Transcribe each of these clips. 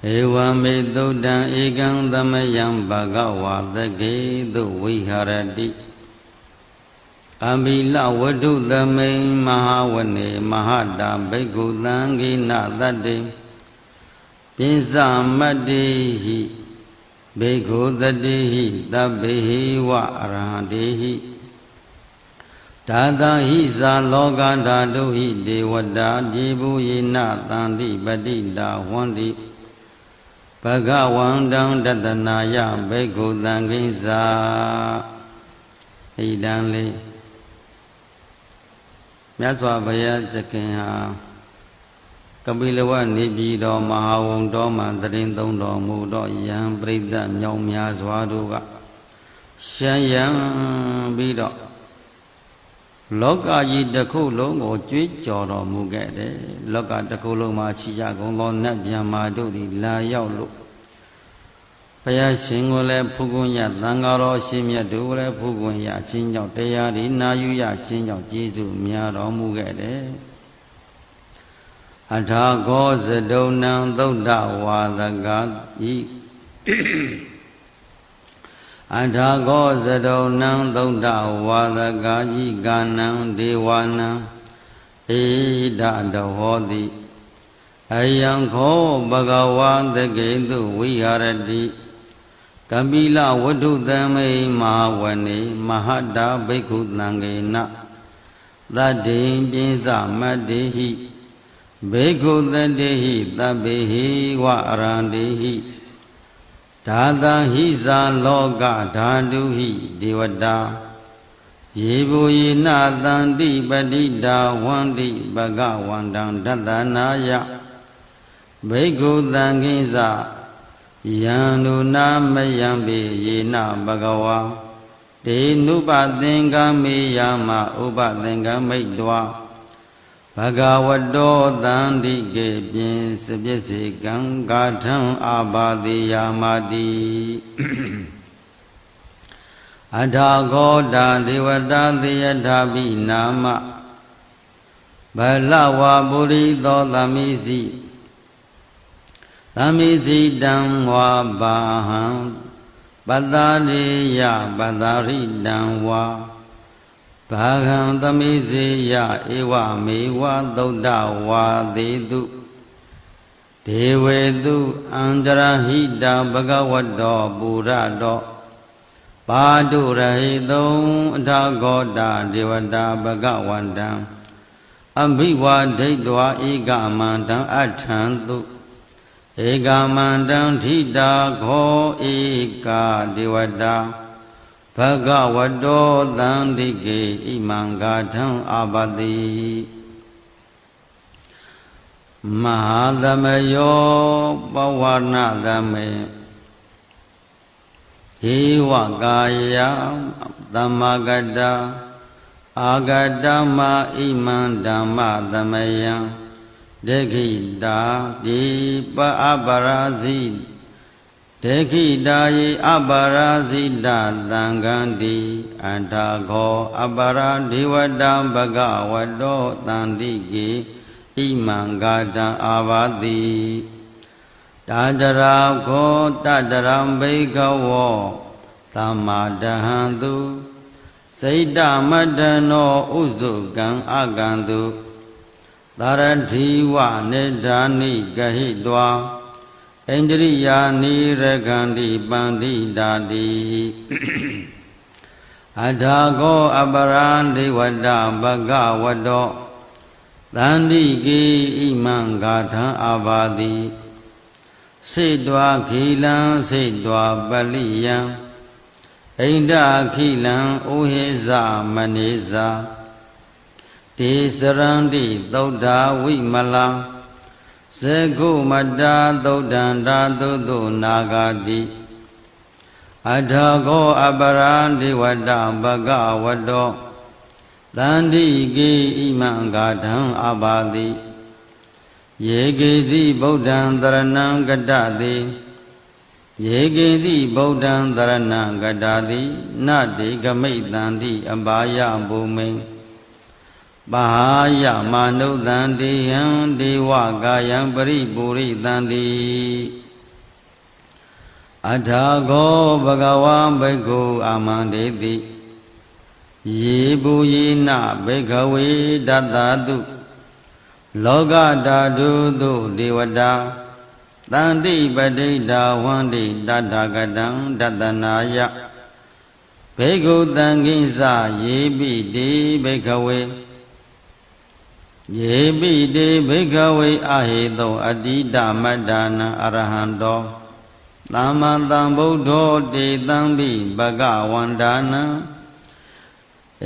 Ewame Dudan Egan Damayam Bhagawa the Gate the Viharati Abila Wadu the main Mahawane Mahada Begudangi Nadade Pinza Madehi Begu the Dehi Dabehi Wa Aradehi Tada Hiza Loga Daduhi Dewada Dibu Yina Tandi Badida Wandi Bhagawandam Dadanaya Begu Dangiza Idanli Myatwa Baya Jakinha Kabilawa Nibido Mahawundo Mandarin Dondo Mudo Yam Brida Nyomya Zwaduga Shayam Bido Loka Yidakulo or Joro Mugade, Loka Dakulo Machiya Golo Nabia Maduri La Yaulu Paya Singole Pugunya Dangaro Simia Dure Pugunya Chinjo Teyari Nayuya Chinjo Jizu Miaro Mugade Ata goes a donam Doda Wadaga Anta goes donam Doda Wadaga Ganam Dewana Eda Dahodi Ayanko Bhagawan the Gendu Viharadi Kabila Wadu Dame Mahawane Mahada Beku Nangena That day Binza Madehi Beku the Dehi Tabehi Wa Arandehi Tada Hiza Loga Daduhi Devada Yebu Yina Dandi Badida Wandi Bhagawandam Dadanaya Beku Dangiza Yanu Namayambi Yina Bhagawa De Nuba Denga Miyama Uba Denga Maidwa Bhagavado Dandi Gebin Sabjesi Gangatam Abadi Yamadi Adagoda Devada Deyadabi Nama Balawa Burido Damizi Damizi Damwa Baham Badariya Badari Damwa Bhagam Damiziya Ewa Mewa Dodawa Dedu Devedu Anjarahida Bhagavado Burado Padurahido Dagoda Devada Bhagawandam Ambiwa Dedwa Egamandam Athandu Egamandam Dhida Gho Eka Devada Bhagavado Dandige Imangadam Abadi Mahadamayo Bhavanadame Hivagaya Damagada Agadama Imandama Damayam Degida Dipa Abharazid Dekidayi Abharazida Dangandi Antago Abharadivadam Bhagavado Dandigi Imangada Avadi Tadara Go Tadaram Bhagavo Tamadahandu Saida Madano Uzugan Agandu Taradhiwa Nedani Gahidwa Indriya Niragandi Bandi Dadi Adago Abharandi Vada Bhagavado Dandigi Imangata Avadi Sidwa Kilan Sidwa Baliyan Inda Kilan Uhiza Maniza Tisarandi Doda Vimala Segu Mada Dodanda Dudu Nagadi Adago Abharandi Vada Bhagavado Dandigi Imangadam Abadi Yegezi Bodhan Dharanam Gadadi Yegezi Bodhan Dharanam Gadadi Nadi Gamidandi Abhaya Bhume Bahaya Manu Dandi Dewa Gayam Pari Puri Dandi အထာကောဘဂဝံဘိက္ခုအာမန္တေတိယေဘူယေနဘိက္ခဝေဒတ္တတုလောကဓာတုသုဒေဝတာတန္တိပဋိဒါဝန္တိတတ္ထကတံတတနာယဘိက္ခုသံဃိစယေပိတိဘိက္ခဝေယေပိတိဘိက္ခဝေအဟိတောအတိတမတ္တာနံအရဟံတောသမ္မာသမ္ဗုဒ္ဓောတေတံပိဘဂဝန္ဒာနံ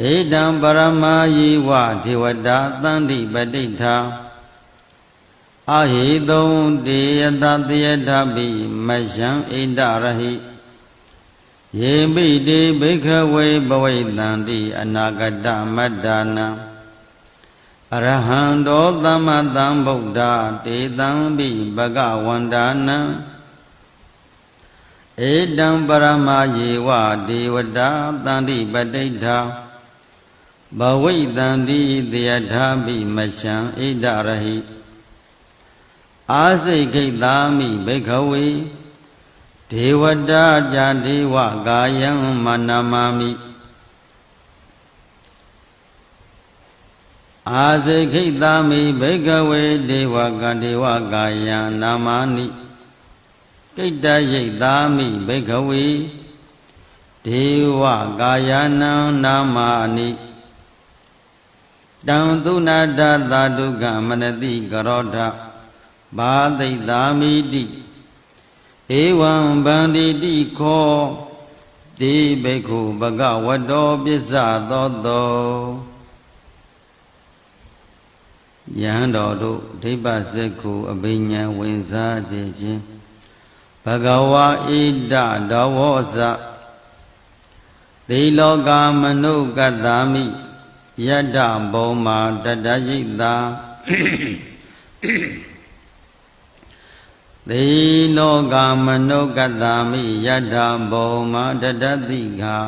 ဧတံပရမယေဝဒေဝတာတန္တိပဋိဌာအဟိတောတေယတသေယထပိမယံဣန္ဒရဟိယေပိတိဘိက္ခဝေဘဝိတန္တိအနာဂတမတ္တာနံအရဟံတောသမ္မာသမ္ဗုဒ္ဓတေတံပိဘဂဝန္ဒာနံဧတံပရမယေဝဒေဝတာတန္တိပဋိဌာဘဝိတန္တိသေယထာပိမယံဣဒရဟိအာစိတ်ခိတာမိဘိက္ခဝေဒေဝတာဇာဒေဝကာယံမနမာမိအာစိတ်ခိတာမိဘိက္ခဝေဒေဝကာယံနာမာနိကိတ္တယိတ်သာမိဘိက္ခဝေဒေဝကာယနံနာမာနိတံသုနာတသာဒုက္ခမနတိကရောဓဘာသိသာမိတိဧဝံဗန္တိတိခောတိဘိက္ခုဘဂဝတောပစ္စသောတောယဟန်တော်တို့ဒိဗ္ဗစက္ခုအဘိညာဝင်စားခြင်းဘဂဝါဣဒဒဝောဇသေလောကမနုကတ္တာမိယတ္တဘုံမာတတယိတာသေလောကမနုကတ္တာမိယတ္တဘုံမာတတတိဃာ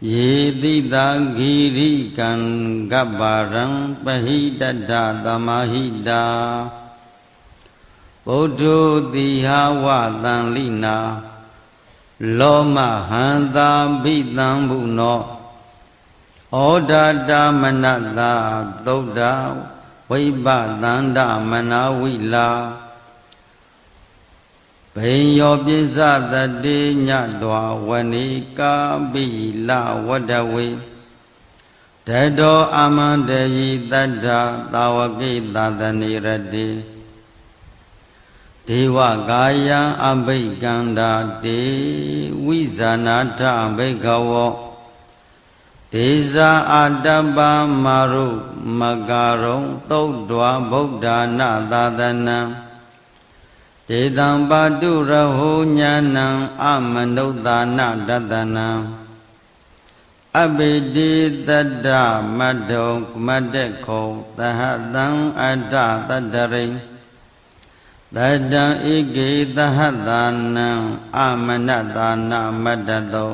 ယေတိတာဂိရိကံကပ္ပါရံပဟိတတ္တသမဟိတာဗုဒ္ဓတိဟာဝတံလိနာလောမဟန္တာဘိတံဘုနောဩဒတာမနတာသုဒ္ဓဝိပသန္တမနာဝိလာဘိညောပိစ္ဆတတေညတွာဝဏိကာပိလဝတ္တဝေတတောအမန္တယိတတ္ထသာဝကိသတနေရတေဒေဝကာယံအဘိကန္တာတေဝိဇာနာထဘိက္ခဝောဒေဇာအတ္တပမာရုမကာရုံသုဒ္ဓဝဗုဒ္ဓနာသာသနံဒေတံပါတုရဟောညာဏံအမနုဿာနတတနံအဘိတိတတ္တမတ္တုမတ္တခောသဟတံအတ္တတတ္တရိတတံဧကေသဟတာနံအမနတာနာမတ္တတော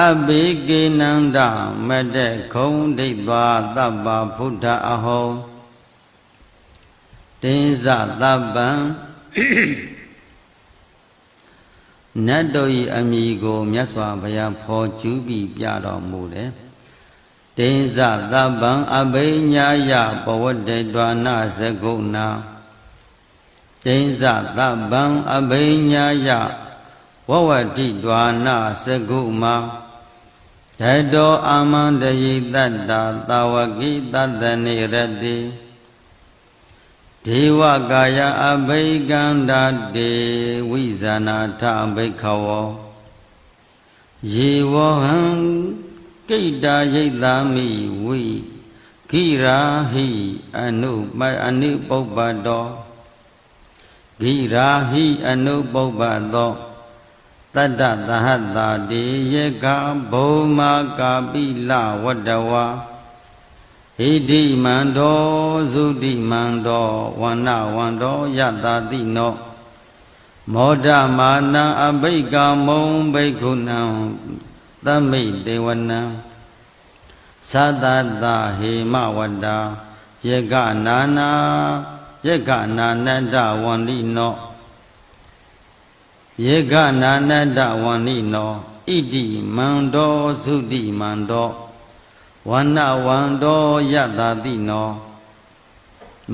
အဘိကေနန္ဒမတ္တခုံဒိဋ္ဌာသဗ္ဗဗုဒ္ဓအဟောတင်းဇသဗ္ဗံနတ်တို့၏အမိကိုမြတ်စွာဘုရားဖော်ကျူးပြီးပြတော်မူတယ်တင်းဇသဗ္ဗံအဘိညာယပဝတ္တေတွာနာဇဂုဏတင်းဇသဗ္ဗံအဘိညာယဝဝတိတွာနာဇဂုမဓတောအာမန္တယိတတ္တသာဝကိတတ္တနေရတိဒေဝကာယအဘိကန္တာတေဝိဇာနာထဘိက္ခဝောယေဝဟံကိတ္တာယိတာမိဝိခိရာဟိအနုပုပ္ပတောခိရာဟိအနုပုပ္ပတောတတ္တသဟတာတေယကဘုံမာကာပိလဝတ္တဝါဣတိမန္တောသုတိမန္တောဝန္နဝန္တောယတာတိနောမောဒမာနံအဘိကမုံဘိက္ခုနံသမိတေဝနံသတ္တဟေမဝတ္တာယကနာနန္ဒဝန္တိနော ယေကနာနတ္တဝန္နိနောဣတိမန္တောသုတိမန္တောဝန္နဝန္တောယတတိနော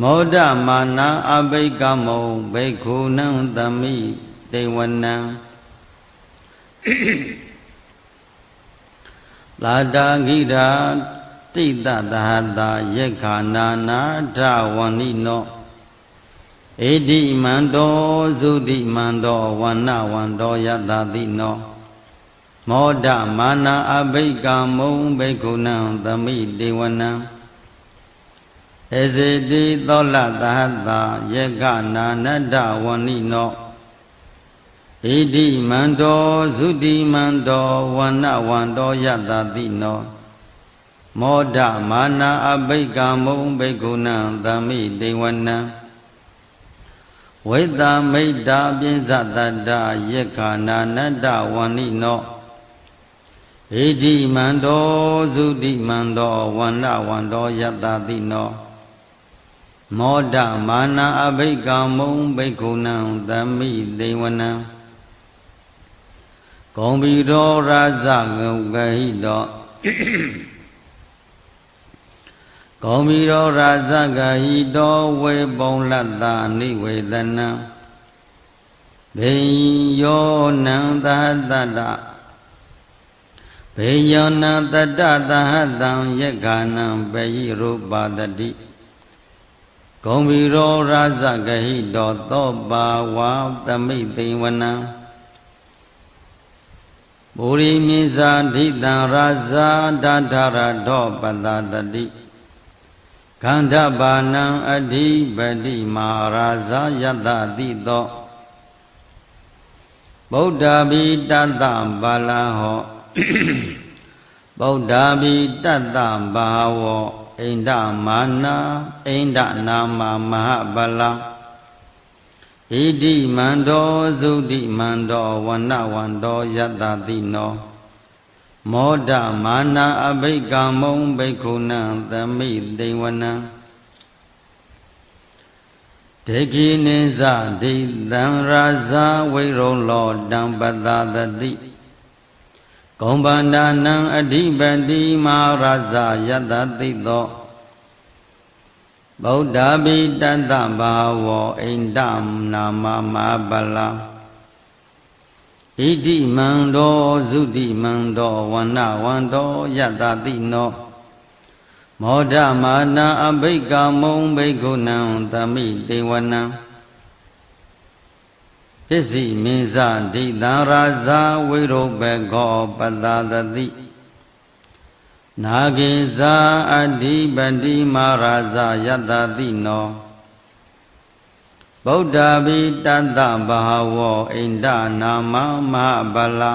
မောဒမာနအဘိကမောဘိက္ခုနံသမိတေဝနံလာတာဂိရာတိတသဟတာယေခာနာနာထဝန္နိနောဣတိမန္တောသုတိမန္တောဝန္နဝန္တောယတတိနောမောဒမာနအဘိကမောဘိက္ခုနံသမိတေဝနံဧစေတိသောလသဟတာယေကနာနတ္တဝန္နိနောဣတိမန္တောသုတိမန္တောဝန္နဝန္တောယတတိနောမောဒမာနအဘိကမောဘိက္ခုနံသမိတေဝနံဝိတမိတ်တာပိစ္ဆတတ္တယေခာနာနတ္တဝန္နိနောဣတိမန္တောသုတိမန္တောဝန္နဝန္တောယတတိနောမောဒမာနအဘိကမောဘိက္ခုနံသမိတေဝနံဂုံဘီရောရာဇဂုဂဟိတောဂုံဘီရောရာဇဂဟိတောဝေပုံလတ္တနိဝေဒနံဘေယောနံသဟတတဘေယောနံတတ္တသဟတံယေခာနံပေယိရူပတတိဂုံဘီရောရာဇဂဟိတောသောပါဝါသမိတေဝနံဘူရိမိဇာဓိတံရာဇာဒထရတောပတတတိခန္ဓဘာနံအဓိပတိမာရာဇာယတတိတောဗုဒ္ဓဘိတတ္တဘာလဟောဗုဒ္ဓဘိတတ္တဘာဝောဣန္ဒမာနာဣန္ဒနာမမဟာဗလံဣတိမန္တောသုတိမန္တောဝန္နဝန္တောယတတိနောမောဒမာနာအဘိကမောဘိက္ခုနံသမိတေဝနံဒေခိနိဇဒိတံရာဇဝိရုံလောတံပတသတိဂုံဗန္ဒနံအဓိပတိမာရာဇယတတိသောဗုဒ္ဓဘိတတ္တဘာဝောဣန္ဒနာမမပလံဣတိမန္တောသုတိမန္တောဝန္နဝန္တောယတတိနောမောဒမာနာအဘိကမောဘိက္ခုနံသမိတေဝနံပစ္စည်းမင်းဇဒိတံရာဇဝိရုပကောပတသတိနာဂိဇာအဓိပတိမာရာဇယတတိနောဗုဒ္ဓဘိတတ္တဘာဝောဣန္ဒနာမမဟာဗလံ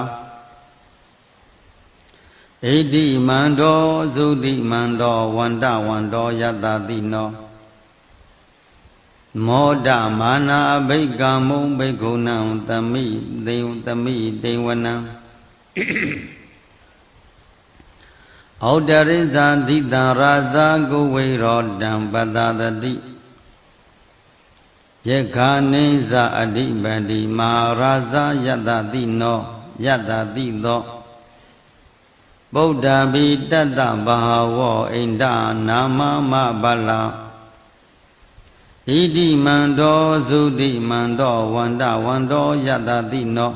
ဣတိမန္တောသုတိမန္တောဝန္တဝန္တောယတတိနောမောဒမာနာအဘိကမောဘိက္ခုနံသမိတေဝနံဩဒရိဇာတိတံရာဇာကုဝေရောတံပတသတိယေခာနိဇာအဓိပတိမာရာဇာယတတိနောယတတိသောဗုဒ္ဓဘိတတ္တဘာဝောဣန္ဒနာမမဗလံဣတိမန္တောသုတိမန္တောဝန္တဝန္တောယတတိနော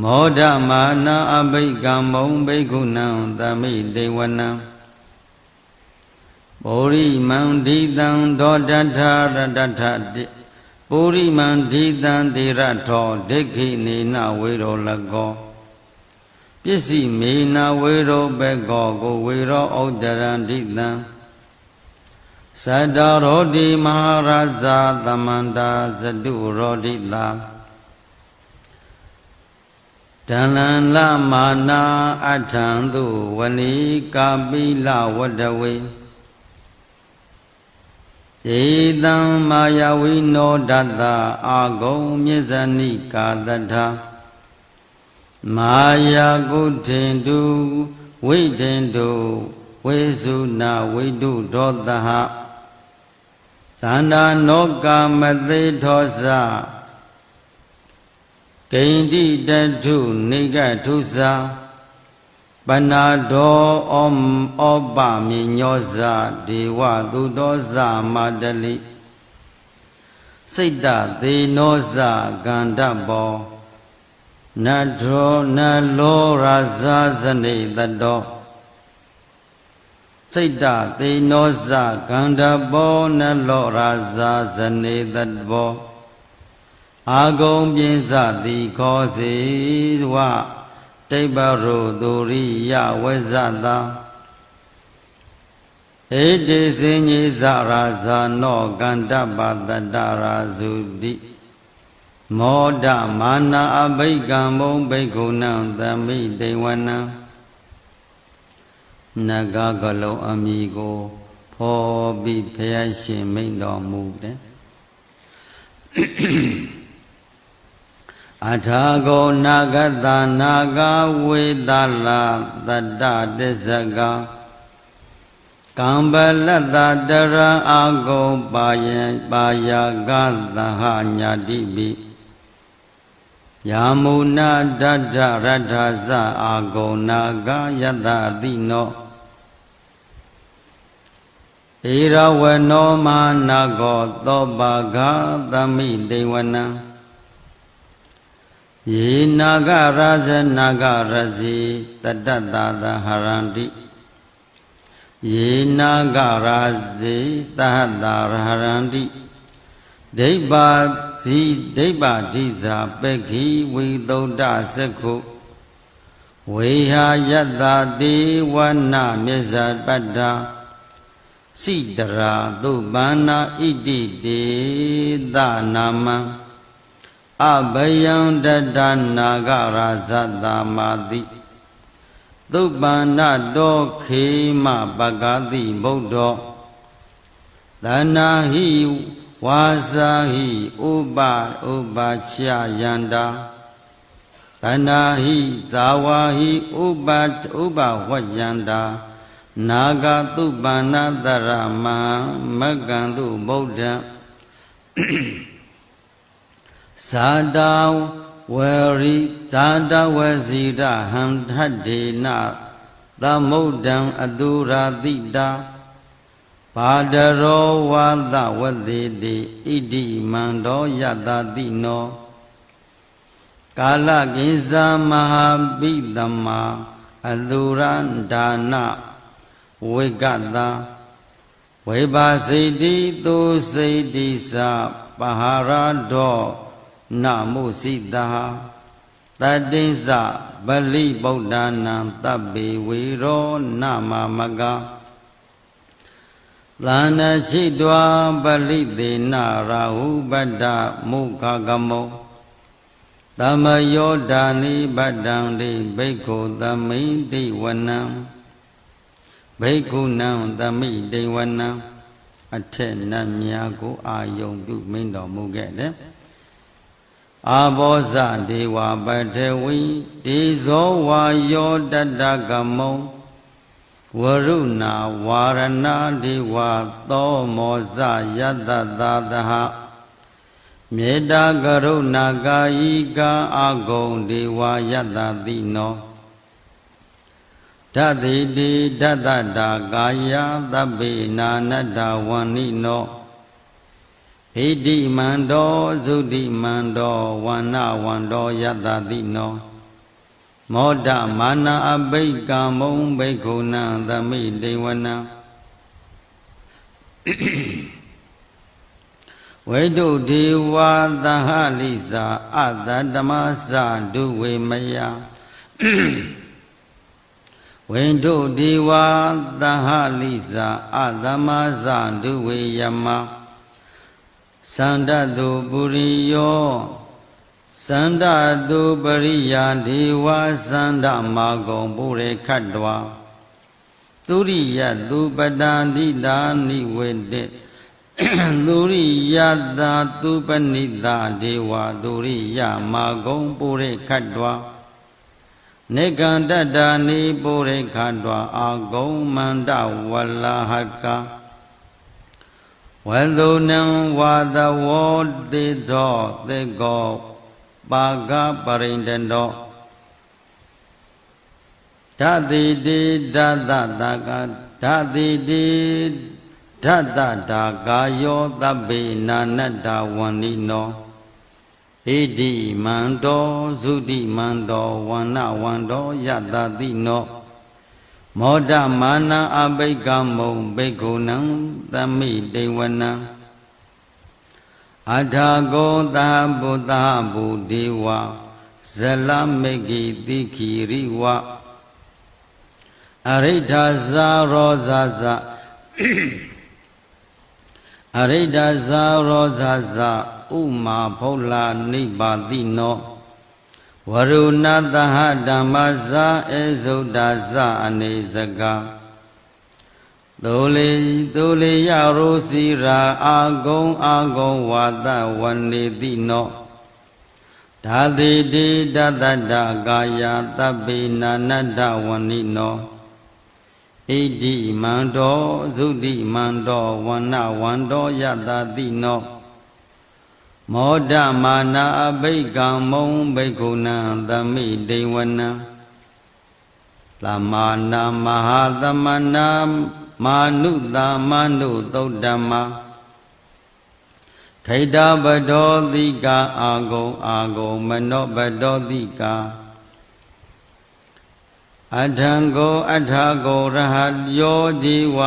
မောဒမာနာအဘိကမောဘိက္ခုနံသမိတေဝနံပုရိမန္တိတံဒောတထရတထတိပုရိမန္တိတံတိရထောဒိဋ္ဌိနေနဝေရောလကောပစ္စည်းမေနဝေရောဘကောကိုဝေရောဩဒရန္တိတံသတ္တရောတိမဟာရဇာသမန္တာဇတုရောတိတာတဏ္ဍလမာနာအထံသူဝဏိကာပိလဝတ္တဝေဧတံမာယဝိနောဒတ္တအာဂုံမြစ္ဆနိကာတထမာယာကုထေတုဝိတေတုဝေစုနာဝိတုဒောတဟသန္တာနောကာမသေထောဇ ကိန္တိတထုနေကထုစာပနာဒောဩပမြေညောဇဒေဝသူတောဇမတလိစိတ်တသေနောဇကန္တဘောနထောနလောရာဇဇနေတတောစိတ်တသေနောဇကန္တဘောနလောရာဇဇနေတတောအာဂုံပြင်းစသည်ခောစေဝတိပ္ပရုသူရိယဝဇ္ဇတာဣတိစဉ္ညိဇရာဇာနောကန္တပတတရာဇုတိမောဒမာနာအဘိကံမုံဘိက္ခုနံသမိတေဝနံနဂကလုံးအမိကိုဖော်ပြီးဘုရားရှင်မိန့်တော်မူတယ်အထာဂောနာဂတနာဂဝေသလာတတ္တတစ္ဆကကံပလတ္တတရံအာဂောပါယကသဟညာတိပိယာမုနာဒဋ္ဌရတ္ထဇအာဂောနာဂယတတိနောဧရဝနောမာနာဂောသောပါဂသမိတေဝနံယေနာဂရဇနာဂရဇိတတ္တတာသဟရန္တိယေနာဂရဇိတဟတတာရဟရန္တိဒိဗ္ဗဇိဒိဗ္ဗဓိဇာပက္ခိဝိသုဒ္ဓစက္ခုဝေဟာယတ္တတေဝနာမြစ္ဆပတ္တာစိတရာသုပ္ပန္နာဣတိတေသနာမံအဘယံတတနာဂရာဇတမာတိသုပ္ပန္နတောခေမပဂတိဗုဒ္ဓောသနာဟိဝါစာဟိဥပချယန္တာသနာဟိဇာဝါဟိဥပဝယန္တာနာဂသုပ္ပန္နတရမံမက္ကံတုဗုဒ္ဓံဇာတာဝရိဇာတဝစီရဟံထဒေနသမုဒ္ဒံအတုရာတိတာဘာဒရောဝါသဝတိတိဣတိမန္တောယတတိနောကာလကိဉ္စမဟာပိတမအတုရန္ဒါနဝိကတဝိပါစိတိသုစိတိသပဟာရဒောနမုစိတာတတိစ္ဆဗလိဗုဒ္ဓနာတပ္ပေဝေရောနမမကသန္နရှိတဝပလိသေနရာဟုပတ္တမုခကမောသမယောဒာနိဗတ္တံတိဘိက္ခုသမိတိဝနံဘိက္ခုနံသမိတိဝနံအထက်နတ်များကိုအာယုံပြုမိန့်တော်မူခဲ့တယ်အာဘောဇဒေဝပတဝီဒေဇောဝါယောတတ္တကမောဝရုဏဝါရဏဒေဝသောမောဇယတ္တသာသဟမေတ္တာကရုဏာကာယိကာအာဂုံဒေဝယတ္တတိနောဓတ္တိတိဓတ္တတာကာယသဗ္ဗေနာနတ္တဝန္နိနောဣတိမန္တောသုတိမန္တောဝန္နဝန္တောယတ္တတိနောမောဒမာနာအဘိကံမုံဘိက္ခုနံသမိတေဝနံဝိတုဒေဝသဟလိစာအတ္တဓမ္မစဒုဝေမယဝိတုဒေဝသဟလိစာအတ္တမစဒုဝေယမသန္တတုပုရိယောသန္တတုပရိယာဒေဝသန္တမာဂုံပုရိခတ္တဝသုရိယသူပတံတိတာနိဝေတေသုရိယတာသူပနိတာဒေဝသုရိယမာဂုံပုရိခတ္တဝနေကန္တတာနိပုရိခတ္တဝအာဂုံမန္တဝလဟကဝသုနံဝါသဝောတိသောသေကောပ ပါကပရိန္တတောဓာတိတိဓာတတာကဓာတိတိဓာတတာကာယောသဗ္ဗေနာနတ္တဝန္နိနောဣတိမန္တောသုတိမန္တောဝန္နဝန္တောယတတိနောမောဒမာနအဘိကမုံဘိက္ခုနံသမိတေဝနံအထာကောသဗုဒ္ဓဗုဒေဝဇလမေကိတိခိရိဝအရိဋ္ဌဇာရောဇဇအရိဋ္ဌဇာရောဇဇဥမာဖုလာနိဗ္ဗာတိနောဝရုဏသဟဓမ္မဇာဧဇုဒ္ဒဇအနေစကသိုလေယရောစီရာအာဂုံဝါဒဝနေတိနောဓာတိတိတတ္တကာယသဗ္ဗေနာနတ္တဝနိနောဣတိမန္တောသုတိမန္တောဝန္နဝန္တောယတတိနောမောဒမာနာအဘိကံမုံဘိက္ခုနံသမိတေဝနံသမနာမဟာသမနာမာနုသမနုသုတ်တမခိတပတောတိကာအာဂုံမနောပတောတိကာအထံကိုအထာကိုရဟယောဇီဝ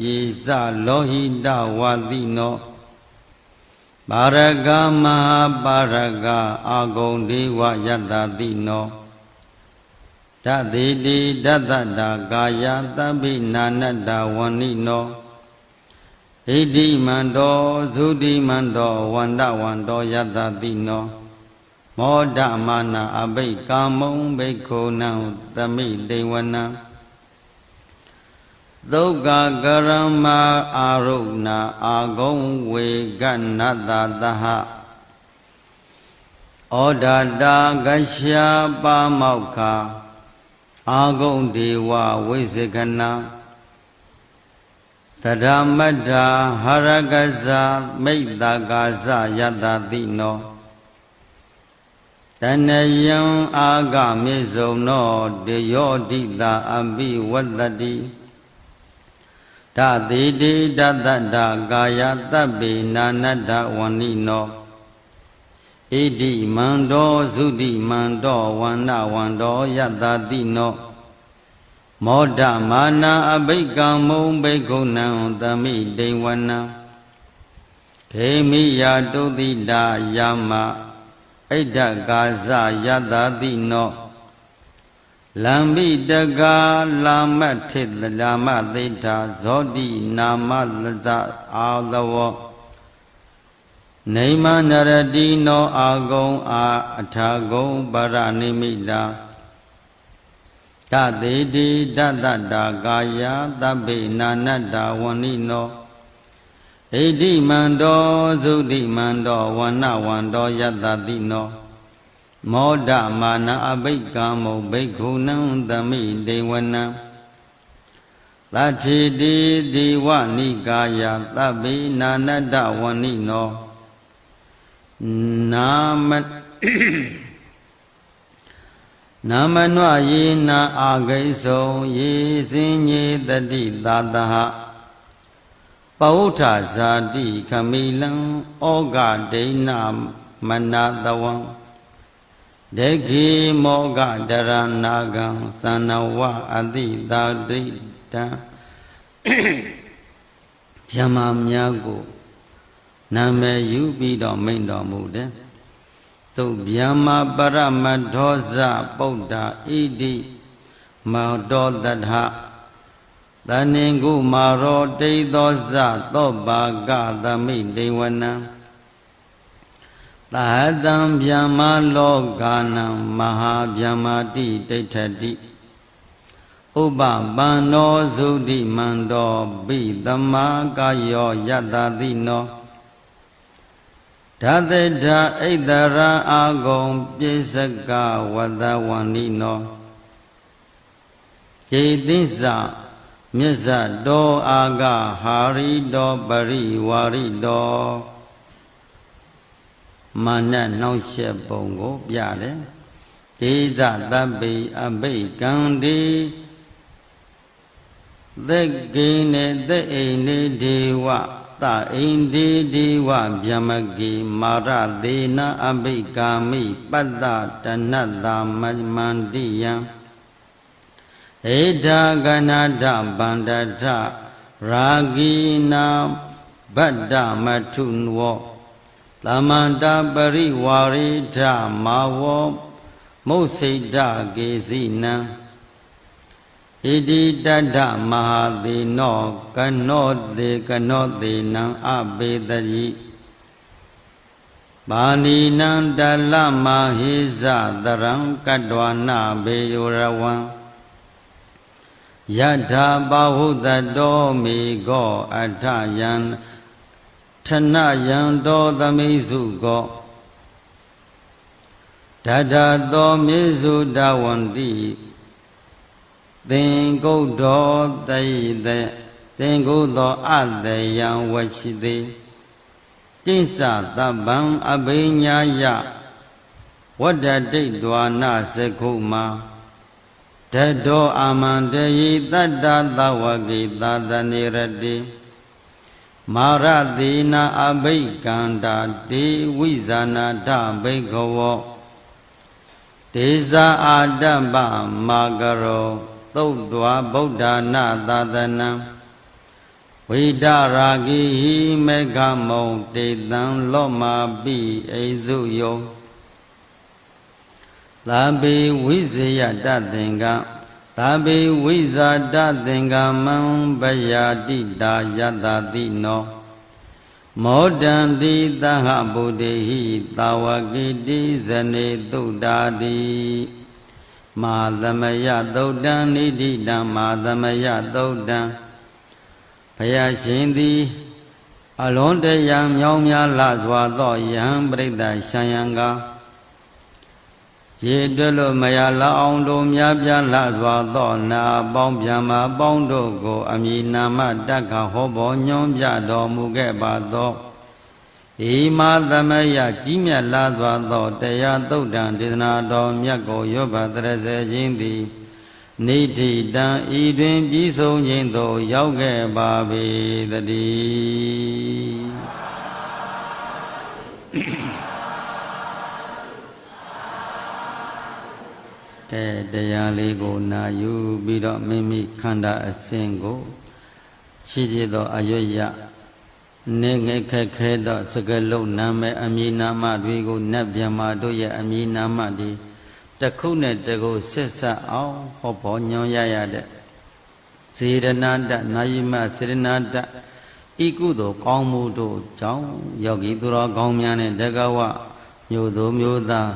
ယေစလောဟိတဝတိနောပါရကမဟာပါရကအာဂုံဒေဝယတတိနောဓာတိတိဓာတတကာယသဗ္ဗိနာနတ္တဝန္နိနောဣတိမန္တောသုတိမန္တောဝန္ဒဝန္တောယတတိနောမောဒမာနအဘိကာမုံဘိက္ခုနံသမိတေဝနံသုက္ကကရမအာရုဏအာဂုံဝေကနတတဟဩဒတာကရှာပါမောက္ခအာဂုံဒေဝဝိစေကနာတရမတ္ထာဟရကဇာမိတ္တကာဇယတတိနောတဏယံအာဂမေဇုံနောတေယောဒိတာအပိဝတ္တတိဓာတိတိဓာတ္တကာယသဗ္ဗေနာနတ္တဝန္နိနောဣတိမန္တောသုတိမန္တောဝန္နဝန္တောယတတိနောမောဒမာနာအဘိကံမုံဘိက္ခုနံသမိတေဝနံခေမိယတုတိတာယမဣဒ္ဓကာဇယတတိနောလံပိတကာလာမထိတလာမသိတာဇောတိနာမလဇအာသဝနေမနရတိနောအာဂုံအာအထာဂုံပရနိမိတာဓာတိတိဓာတတကာယသဗ္ဗေနာနတ္တဝန္နိနောဣတိမန္တောသုတိမန္တောဝန္နဝန္တောယတတိနောမောဒမာနအဘိကံမုဘိက္ခုနံသမိတေဝနံသတ္ထိတိဒီဝနိကာယသဗ္ဗေနာနတ္တဝန္နိနောနာမနွယေနာအာဂိသောယေစင်ညေတတိသာတဟပဝုဋ္ဌဇာတိခမိလံဩဃဒိဏမနတဝံဒေခိမောဃဒရနာဂံသန္နဝအတိတာတိတံဗျမများကိုနာမည်ယူပြီးတော့မိန့်တော်မူတယ်သုဗျမပရမဒောဇပုဒ္ဓဣတိမောတောတထသနင်္ကုမာရောတိသောဇသောဘာကသမိတေဝနံသာတံဗျမလောကနံမဟာဗျမတိဒိဋ္ဌတိဥပပန္နောသုတိမန္တောဘိသမကာယောယတတိနောဓာတေဓာဣတရာအာဂုံပိစကဝတဝန္နိနောယေတိသမြစ္ဆတောအာဂဟာရိတောပရိဝါရိတော မာနနှောင့်ယှက်ပုံကိုပြတယ်ဒေသတပ္ပိအဘိကံဒီသက်ကိနေသက်အိနေဒေဝသအိန္ဒီဒေဝဗျမကိမာရသေနအဘိကာမိပတ္တတဏတ္တမမန္တိယံဧဒါကနာဒဗန္ဒထရာဂိနာဗတ္တမထုနဝသမန္တပရိဝါရိထမာဝမုစိတ္တကေစီနံဣတိတတ္တမဟာသေနောကနောသေနံအဘေတရိပါဏိနံတလမဟိဇတရံကတ္တဝနာဘေယောရဝံယထာဘာဟုတတောမေကောအထယံထနယံတောသမိစုကောတတသောမေစုတဝန္တိသင်္ကုတ်တော်တိသင်္ကုတ်တော်အတယံဝရှိတိကိစ္စသဗ္ဗံအဘိညာယဝတ္တတိတ်တွာနာစကုမာတတောအာမန္တယိတတ္တသဝကိသတနေရတိမာရသေနာအဘိကန္တာတေဝိဇာနာတဘိခဝောဒေဇာအာတပ္ပမာကရောသုတ်တွာဗုဒ္ဓနာသာသနံဝိဒရာဂိဟိမေဃမုံတေတံလောမာပိအိစုယောသာဘေဝိဇယတသင်္ကသာဘေဝိဇာတသင်္ကမံဗယာတိတာယတတိနောမောဒံတိသဟဗုဒ္ဓေဟိသာဝကိတိဇနေသုဒ္ဓာတိမာသမယသုတ်တံနိဒိတံမာသမယသုတ်တံဘုရားရှင်သည်အလွန်တရာမြောင်းများလှစွာသောယံပရိသတ်ရှံယံကရေတွက်လို့မရလောက်အောင်တို့များပြားလှစွာသောနာပေါင်းဗျမပေါင်းတို့ကိုအမည်နာမတက္ခဟောပေါ်ညွှန်ပြတော်မူခဲ့ပါသောဣမာသမယကြီးမြတ်လာစွာသောတရားသုတ်တံဒေသနာတော်မြတ်ကိုရောဘတရစေခြင်းသည်နိဋ္ဌိတံဤတွင်ပြီးဆုံးခြင်းသို့ရောက်ခဲ့ပါပေသတည်းတရားလေးကိုနာယူပြီးတော့မိမိခန္ဓာအစဉ်ကိုရှိသေးသောအရွတ်ရနေငယ်ခက်ခဲသောစကလုံးနာမည်အမည်နာမတွေကိုနတ်ဗျမတို့ရဲ့အမည်နာမတွေတစ်ခုနဲ့တစ်ခုဆက်ဆက်အောင်ဟောပေါ်ညွှန်ရရတဲ့စေရနာတနာယိမစေရနာတဤကုသိုလ်ကောင်းမှုတို့ကြောင့်ယောဂီသူတော်ကောင်းများနဲ့တက္ကဝမြို့သူမြို့သား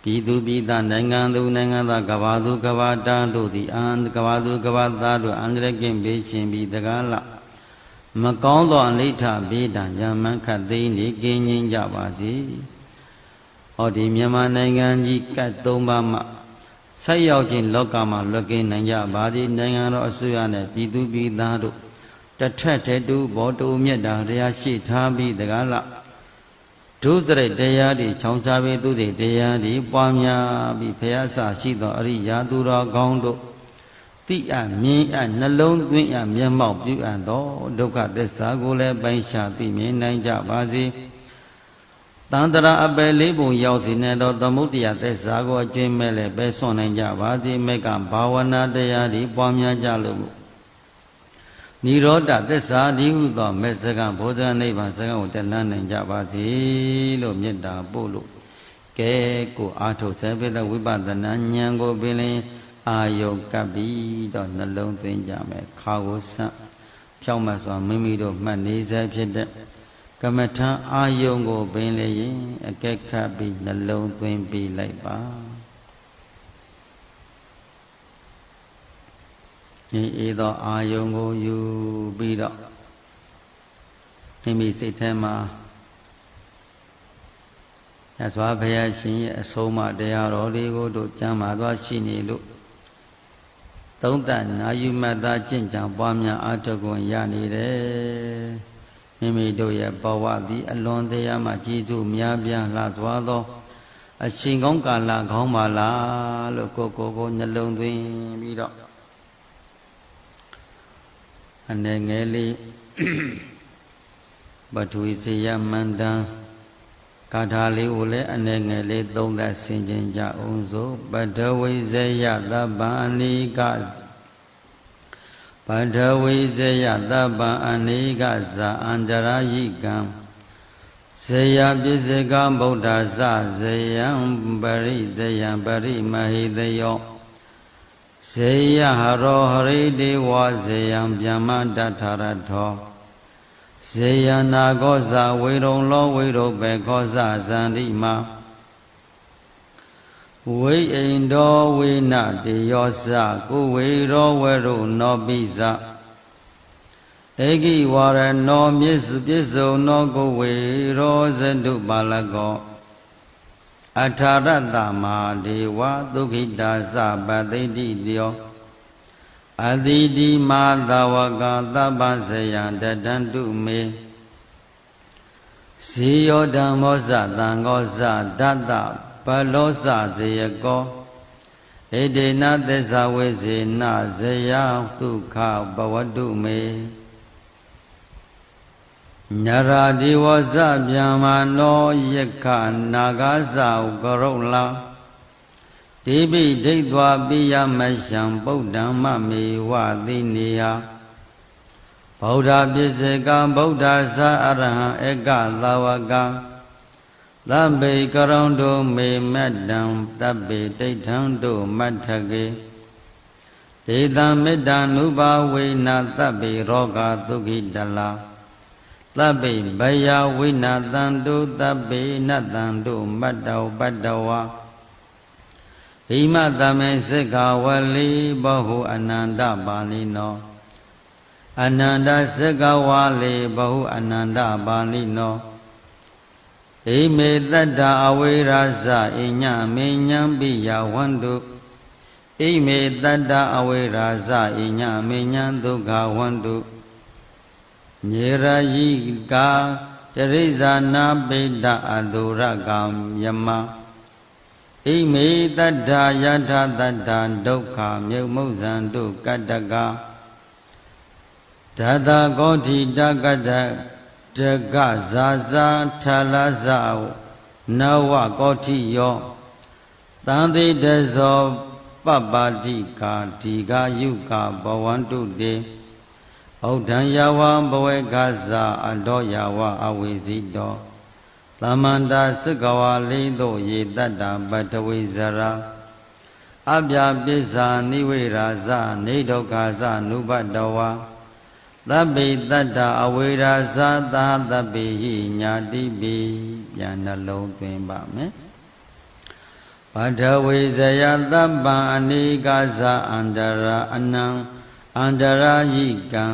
ပြည်သူပြည်သားနိုင်ငံသူနိုင်ငံသားကဘာသူကဘာတာတို့သည်ကဘာသူကဘာသားတို့အန္တရာယ်ကင်းဘေးရှင်ပြီးတကားလမကောင်းသောအနိဋ္ဌဘေးဒဏ်ရမန်းခတ်သိမ်းနေကင်းငြိမ်းကြပါစေ။ဟောဒီမြန်မာနိုင်ငံကြီးကတ်၃ပါးမှဆက်ရောက်ခြင်းလောကမှာလွတ်ကင်းနိုင်ကြပါသည်နိုင်ငံတော်အစိုးရနဲ့ပြည်သူပြည်သားတို့တထက်တဲ့တူဘောတူမြတ်တာတရားရှိထားပြီးတကားလဒုစရိုက်တရားတွေချောင်းချပြီးသူတွေတရားတွေပွားများပြီးဖျားဆရှိသောအရိယာသူတော်ကောင်းတို့တိအမြင်အနှလုံးသွင်းအမျက်မှောက်ပြုအပ်သောဒုက္ခသစ္စာကိုလည်းပိုင်းခြားသိမြင်နိုင်ကြပါစေတန်တရာအပယ်လေးပုံရောက်စီနေသောသမုဒ္ဒရာသစ္စာကိုအကျွင်းမဲ့လည်းပဲဆွန်နိုင်ကြပါစေမေကဘာဝနာတရားတွေပွားများကြလို့နိရောဓသစ္စာဒီဟုသောမေစကံဘောဇာနိဗ္ဗာန်စကံကိုတက်လှမ်းနိုင်ကြပါစေလို့မေတ္တာပို့လို့ကဲကိုအာထုဆေပိသဝိပဿနာဉာဏ်ကိုပင်လင်အာယုကပ်ပြီးတော့နှလုံးသွင်းကြမယ်ခါကိုဆန့်ဖြောင်းမှစွာမိမိတို့မှတ်နေစေဖြစ်တဲ့ကမ္မထံအာယုကိုပင်လျင်အကဲခတ်ပြီးနှလုံးသွင်းပြီးလိုက်ပါဤသောအာယုကိုယူပြီးတော့မိမိစိတ်ထဲမှာရသော်ဘုရားရှင်ရဲ့အဆုံးအမတရားတော်လေးကိုတို့ကျမ်းမာသွားရှိနေလို့သုံးသနာယူမှတ်သားကျင့်ကြံပွားများအားထုတ်ခွင့်ရနေတယ် မိမိတို့ရဲ့ဘဝသည်အလွန်တရားမှကြီးစုများပြားလှစွာသောအချိန်ကောင်းကာလကောင်းပါလားလို့ကိုနှလုံးသွင်းပြီးတော့အနေငယ်လေးပထဝီဇေယမန္တံကာထာလေးကိုလည်းအနေငယ်လေးသုံးသပ်ဆင်ခြင်ကြအောင်စို့ပထဝီဇေယသဗ္ဗအနိကပထဝီဇေယသဗ္ဗအနိကဇာအန္တရာယိကံဇေယပစ္စေကဗုဒ္ဓဇဇေယံပရိဇေယံပရိမဟိတယောဇေယဟရောဟရိဒေဝဇေယံဗျမ္မတထရထောဇေယနာကောဇဝေရုံလောဝေရုဘေကောဇဇန္တိမဝိအိန္ဒောဝိနတေယောဇကိုဝေရောဝေရုနောပိဇဧကိဝရနောမြစ္စုံနောကိုဝေရောဇတုပါလကောအထာရတမဒေဝဒုခိတာသပတိတိတယောအတိတိမာသဝကသဗ္ဗဇယံတတံတုမေဇေယောဓမ္မောဇသံဃောဇဒတ္တပလောဇဇေယကောဣဒေနသစ္စာဝေဇေနဇယဒုက္ခဘဝတုမေညရာဒီဝဇဗျာမနောယက္ခနာဂဇဥကရုလာတိပိဒိဋ္ဌဝပိယမရှံဗုဒ္ဓံမမေဝသိနေယဗုဒ္ဓပစ္စေကဗုဒ္ဓဇာအရဟံဧကသာဝကသဗ္ဗေကရုံတုမေမတ္တံသဗ္ဗေတိဋ္ဌံတုမတ္ထကေဒေသမေတ္တ ानु ဘာဝေနသဗ္ဗေရောဂဒုက္ခိတလာသဗ္ဗေဘယဝိနတံတုသဗ္ဗေနတံတုမတ္တောပတ္တဝါဟိမတမေစိက္ခဝလိဘဟုအနန္တပါဠိနောအနန္တစိက္ခဝါလိဘဟုအနန္တပါဠိနောဣမေတတ္တအဝိရာဇဣညမေညံပိယဝန္တုဣမေတတ္တအဝိရာဇဣညမေညံဒုက္ခဝန္တုညေရယိကာတရိဇာနာပိတ္တအတုရကံယမဣမေတတ္တယထတတ္တဒုက္ခမြုပ်မုဇံတုကတ္တကဓာတကောဋိတကတ္တတကဇာဇာထလဇနဝကောဋိယောတံတိတဇောပပ္ပတိကာဒီဃယုကဘဝန္တုတေဩဒံယဝံဘဝေကဇာအတောယဝအဝိဇိတောသမန္တာစကဝါလိသောယေတတ္တပထဝိဇရာအပြပစ္စာနိဝေရာဇနေဒုက္ခဇနုပတ္တဝါသဗ္ဗေတတ္တအဝေရာဇသာသဗ္ဗေဟိညာတိပိပြန်နှလုံးသွင်းပါမယ်ပထဝီဇယသဗ္ဗံအနိကာဇအန္တရာအနံအန္တရာယိကံ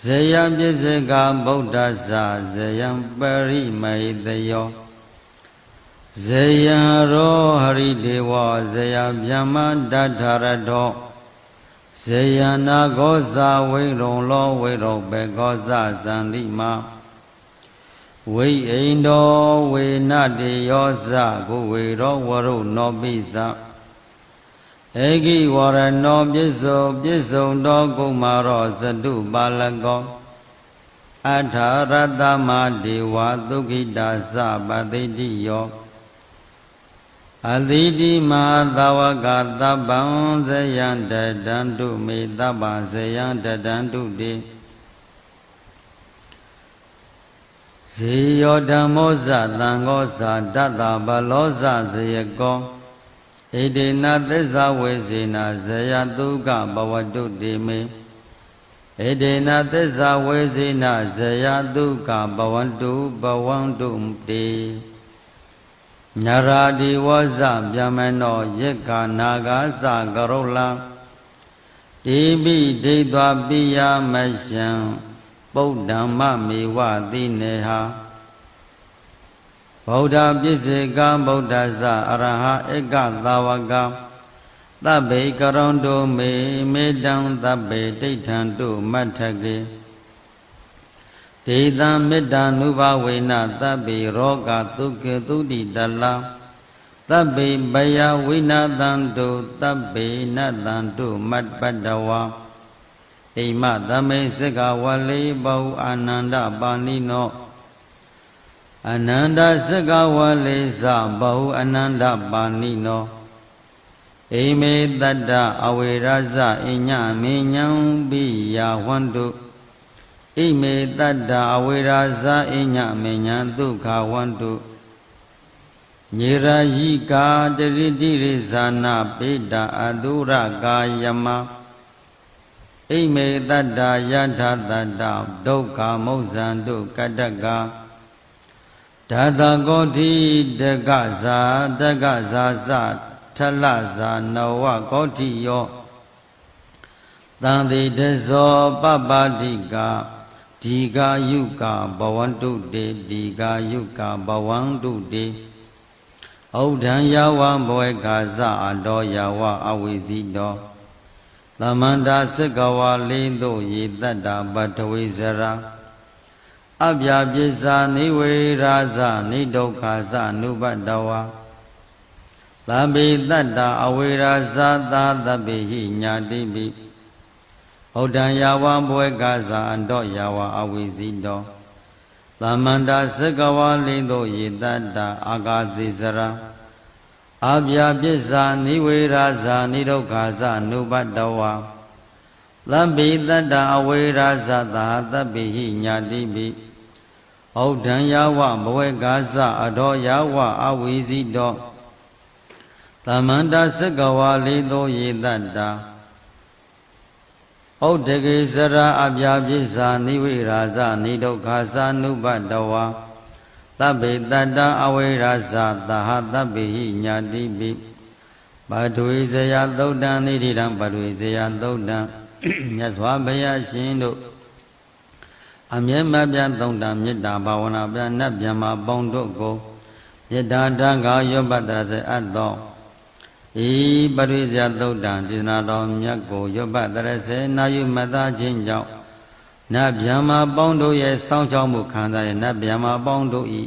ဇယပစ္စေကဗုဒ္ဓဇဇယံပရိမဟိတယောဇယံရောဟရိဒေဝဇယဗျမ္မတထရတောဇယနာကောဇဝိရုံလောဝိရုဘေကောဇဇန္တိမဝိအိန္ဒောဝေနတေယောဇကိုဝေရောဝရုနောပိဇဧကိဝရနောပြစ္စုံတောကုမာရောဇတုပါလကောအထာရတမဒေဝဒုက္ခိတာသပတိတိယောအသီတိမဟာသဝကသဗ္ဗံဇယံတတံတုမေသဗ္ဗဇယံတတံတုတိဇေယောဓမ္မောဇသံဃောဇဒတ္တဘလောဇဇေယကောဣဒေနသစ္စာဝေဇေနဇယဒုက္ခဘဝတုတိမေဣဒေနသစ္စာဝေဇေနဇယဒုက္ခဘဝန္တုတိညရာဒီဝဇဗျမနောယက္ခနာဂသကရုလာတိပိဒိဋ္ဌဝပိယမရှံပုဒ္ဓမ္မမေဝတိနေဟာဗုဒ္ဓပစ္စေကဗုဒ္ဓဇအရဟဧကသာဝကသဗ္ဗေကရုံတုမေမေတံသဗ္ဗေတိဋ္ဌံတုမတ္ထကေဒ ဒေသမေတ္တာနုဘဝေနသဗ္ဗေရောဂသုခေသုတိတလာသဗ္ဗေဘယဝိနာသံတုသဗ္ဗေနသံတုမတ္ပတ္တဝါအိမသမေစကဝလေဘောအာနန္ဒပါဏိနောအနန္တစကဝလေသဘောအနန္တပါဏိနောအိမေတတ္တအဝေရဇအညမေညံပိယဝန္တုဣမေတတ္တအဝေရာဇအညမေညံဒုက္ခဝန္တုညေရာယိကာတရိတိရိဇာနာပိတာအတုရကာယမဣမေတတ္တယထာတတ္တဒုက္ခမုဇ္ဇံတုကတ္တကဓာတကောတိတကဇာတကဇာဇထလဇာနဝကောတိယောသံတိတဇောပပတိကာဒီကာယုကာဘဝန္တုတေဒီကာယုကာဘဝန္တုတေဩဒံယဝဘဝေကာဇအတောယဝအဝိဇိတောသမန္တာစကဝါလိတုယေတတ္တပထဝိဇရာအပြာပိစ္ဆာနိဝေရာဇနိဒုက္ခဇနုပတ္တဝါသဗ္ဗေတတ္တအဝေရာဇသာသဗ္ဗေဟိညာတိပိဩဒံယဝဘဝေကာဇအတောယဝအဝိဇိတောသမန္တာစကဝါလိတုယေတတ္တအာဂာတိဇရာအပြာပိစ္ဆာနိဝေရာဇနိဒုက္ခဇနုပတ္တဝါသဗ္ဗေတတ္တအဝေရာဇသာသဗ္ဗေဟိညာတိပိဩဒံယဝဘဝေကာဇအတောယဝအဝိဇိတောသမန္တာစကဝါလိတုယေတတ္တဩဒကေစရာအပြာပိစ္ဆာနိဝေရာဇနိဒုက္ခဇနုပတ္တဝါသဗ္ဗေတတ္တအဝေရာဇသာသဗ္ဗေဟိညာတိပိပထဝီဇယသုတ်တံနိဋ္ဌိတံပထဝီဇယသုတ်တံမြတ်စွာဘုရားရှင်တို့အမြဲမပြတ်သုံးတံမေတ္တာဘာဝနာပြနတ်ဗျမပေါင်းတို့ကိုမေတ္တာတံခါယောပတ္တရစေအပ်သောဤပရိဇယသုတ်တံဒေသနာတော်မြတ်ကိုယောပတ္တရစေနာယုမတခြင်းကြောင့်နတ်ဗျမပေါင်းတို့ရဲ့စောင့်ရှောက်မှုခံစားရနတ်ဗျမပေါင်းတို့ဤ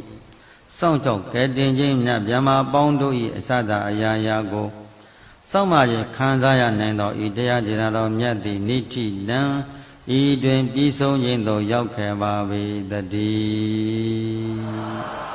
စောင့်ရှောက်ကဲတင်ခြင်းနတ်ဗျမပေါင်းတို့ဤအစသာအရာရာကိုစောင့်မရခံစားရနိုင်သောဤတရားဒေသနာတော်မြတ်သည်နိဋ္ဌိတံဤတွင်ပြီးဆုံးခြင်းသို့ရောက်ခဲ့ပါ၏တည်း